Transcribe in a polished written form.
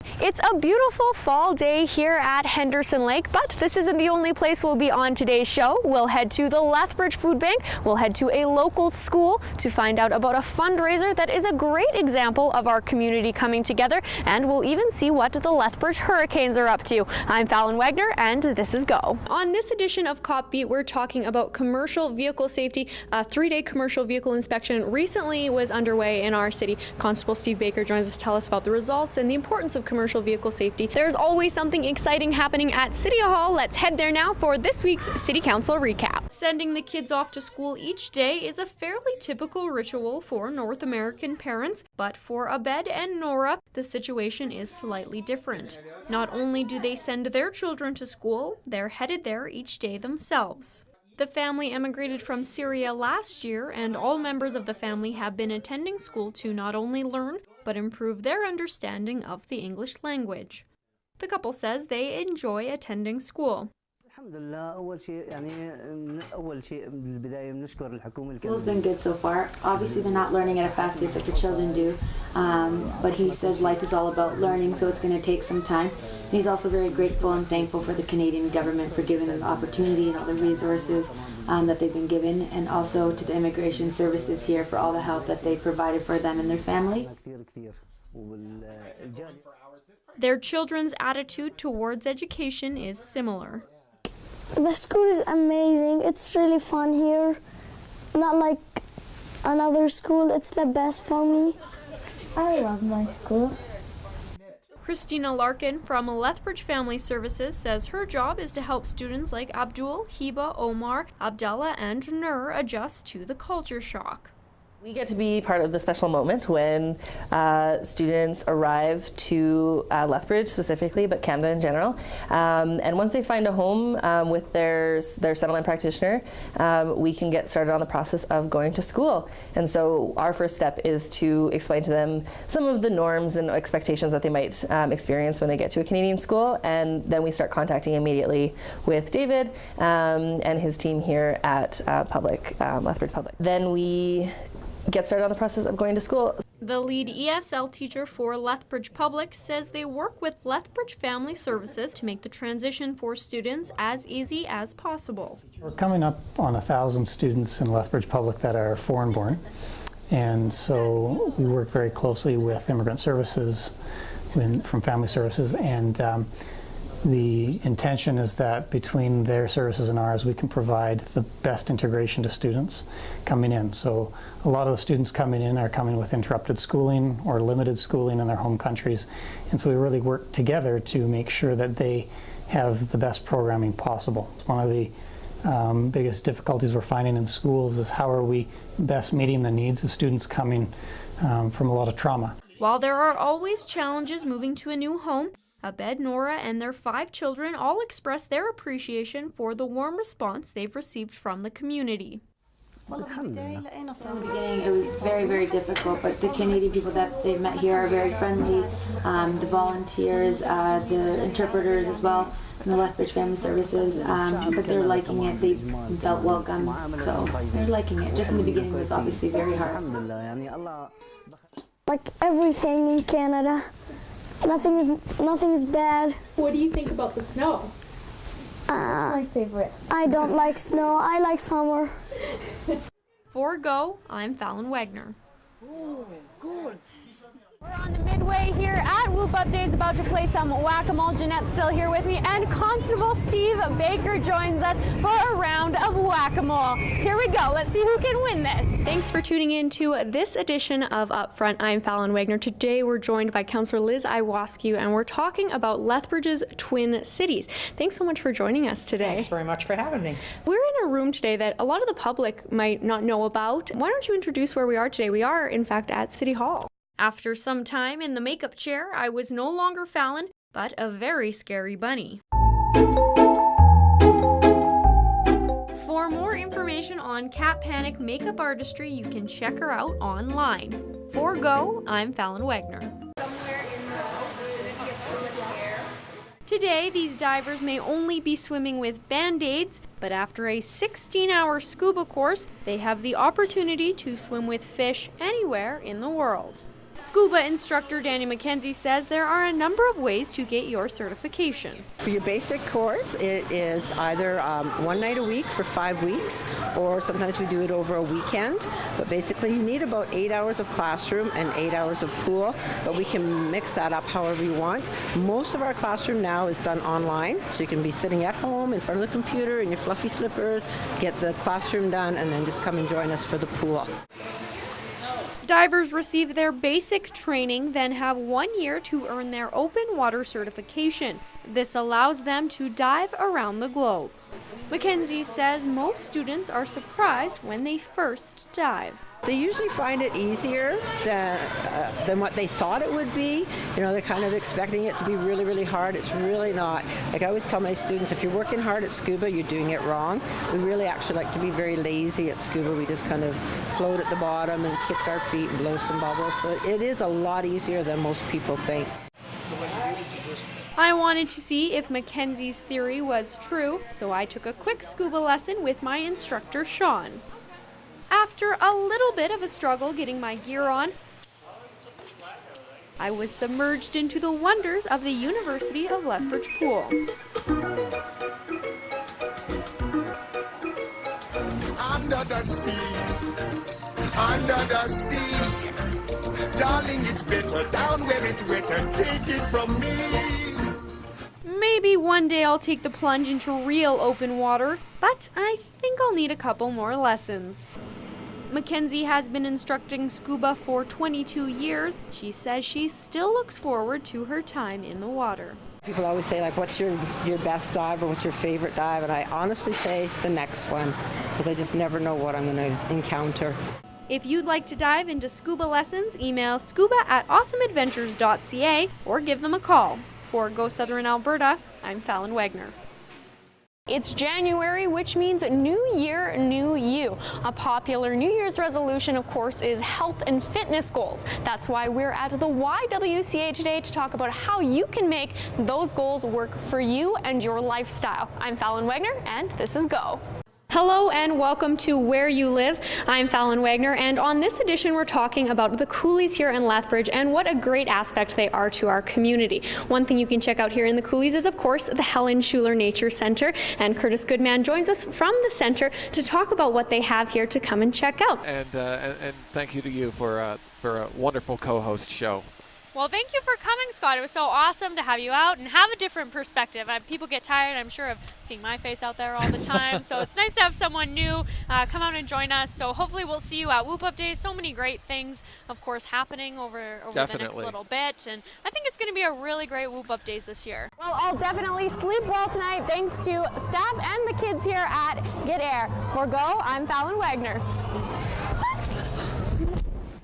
It's a beautiful fall day here at Henderson Lake, but this isn't the only place we'll be on today's show. We'll head to the Lethbridge Food Bank, we'll head to a local school to find out about a fundraiser that is a great example of our community coming together, and we'll even see what the Lethbridge Hurricanes are up to. I'm Falon Wagner, and this is Go. On this edition of Cop Beat, we're talking about commercial vehicle safety. A 3-day commercial vehicle inspection recently was underway in our city. Constable Steve Baker joins us to tell us about the results and the importance of commercial vehicle safety. There's always something exciting happening at City Hall. Let's head there now for this week's City Council recap. Sending the kids off to school each day is a fairly typical ritual for North American parents, but for Abed and Nora, the situation is slightly different. Not only do they send their children to school, they're headed there each day themselves. The family emigrated from Syria last year, and all members of the family have been attending school to not only learn, but improve their understanding of the English language. The couple says they enjoy attending school. School's been good so far. Obviously they're not learning at a fast pace like the children do, but he says life is all about learning, so it's going to take some time. And he's also very grateful and thankful for the Canadian government for giving them the opportunity and all the resources that they've been given, and also to the immigration services here for all the help that they provided for them and their family. Their children's attitude towards education is similar. The school is amazing. It's really fun here. Not like another school. It's the best for me. I love my school. Christina Larkin from Lethbridge Family Services says her job is to help students like Abdul, Hiba, Omar, Abdallah, and Nur adjust to the culture shock. We get to be part of the special moment when students arrive to Lethbridge specifically, but Canada in general. And once they find a home with their settlement practitioner, we can get started on the process of going to school. And so our first step is to explain to them some of the norms and expectations that they might experience when they get to a Canadian school. And then we start contacting immediately with David and his team here at Lethbridge Public. Then we get started on the process of going to school. The lead ESL teacher for Lethbridge Public says they work with Lethbridge Family Services to make the transition for students as easy as possible. We're coming up on 1,000 students in Lethbridge Public that are foreign-born, and so we work very closely with Immigrant Services from Family Services, and the intention is that between their services and ours, we can provide the best integration to students coming in. So a lot of the students coming in are coming with interrupted schooling or limited schooling in their home countries. And so we really work together to make sure that they have the best programming possible. One of the biggest difficulties we're finding in schools is how are we best meeting the needs of students coming from a lot of trauma. While there are always challenges moving to a new home, Abed, Nora, and their 5 children all express their appreciation for the warm response they've received from the community. In the beginning it was very, very difficult, but the Canadian people that they've met here are very friendly. The volunteers, the interpreters as well, and the Lethbridge Family Services, but they're liking it. They felt welcome, so they're liking it. Just in the beginning it was obviously very hard. Like everything in Canada. Nothing's bad. What do you think about the snow? That's my favorite. I don't like snow. I like summer. For Go, I'm Falon Wagner. Ooh, good. We're on the midway here at Whoop Up Days, about to play some whack-a-mole. Jeanette's still here with me, and Constable Steve Baker joins us for a round of whack-a-mole. Here we go. Let's see who can win this. Thanks for tuning in to this edition of Up Front. I'm Falon Wagner. Today we're joined by Councillor Liz Iwascu, and we're talking about Lethbridge's Twin Cities. Thanks so much for joining us today. Thanks very much for having me. We're in a room today that a lot of the public might not know about. Why don't you introduce where we are today? We are, in fact, at City Hall. After some time in the makeup chair, I was no longer Falon, but a very scary bunny. For more information on Cat Panic makeup artistry, you can check her out online. For Go, I'm Falon Wagner. Today, these divers may only be swimming with Band-Aids, but after a 16-hour scuba course, they have the opportunity to swim with fish anywhere in the world. Scuba instructor Danny McKenzie says there are a number of ways to get your certification. For your basic course, it is either one night a week for 5 weeks, or sometimes we do it over a weekend. But basically, you need about 8 hours of classroom and 8 hours of pool, but we can mix that up however you want. Most of our classroom now is done online, so you can be sitting at home in front of the computer in your fluffy slippers, get the classroom done, and then just come and join us for the pool. Divers receive their basic training, then have 1 year to earn their open water certification. This allows them to dive around the globe. McKenzie says most students are surprised when they first dive. They usually find it easier than what they thought it would be. You know, they're kind of expecting it to be really, really hard. It's really not. Like I always tell my students, if you're working hard at scuba, you're doing it wrong. We really actually like to be very lazy at scuba. We just kind of float at the bottom and kick our feet and blow some bubbles. So it is a lot easier than most people think. I wanted to see if Mackenzie's theory was true, so I took a quick scuba lesson with my instructor, Sean. After a little bit of a struggle getting my gear on, I was submerged into the wonders of the University of Lethbridge pool. Under the sea, darling, it's better down where it's wetter, take it from me. Maybe one day I'll take the plunge into real open water, but I think I'll need a couple more lessons. Mackenzie has been instructing scuba for 22 years. She says she still looks forward to her time in the water. People always say, like, what's your best dive or what's your favorite dive? And I honestly say the next one, because I just never know what I'm going to encounter. If you'd like to dive into scuba lessons, email scuba@awesomeadventures.ca or give them a call. For Go Southern Alberta, I'm Falon Wagner. It's January, which means new year, new you. A popular New Year's resolution, of course, is health and fitness goals. That's why we're at the YWCA today to talk about how you can make those goals work for you and your lifestyle. I'm Falon Wagner, and this is Go. Hello and welcome to Where You Live. I'm Falon Wagner, and on this edition we're talking about the coulees here in Lethbridge and what a great aspect they are to our community. One thing you can check out here in the coulees is, of course, the Helen Schuler Nature Center, and Curtis Goodman joins us from the center to talk about what they have here to come and check out. And thank you to you for a wonderful co-host show. Well, thank you for coming, Scott. It was so awesome to have you out and have a different perspective. People get tired, I'm sure, of seeing my face out there all the time. So it's nice to have someone new come out and join us. So hopefully we'll see you at Whoop Up Days. So many great things, of course, happening over the next little bit. And I think it's going to be a really great Whoop Up Days this year. Well, I'll definitely sleep well tonight thanks to staff and the kids here at Get Air. For Go, I'm Falon Wagner.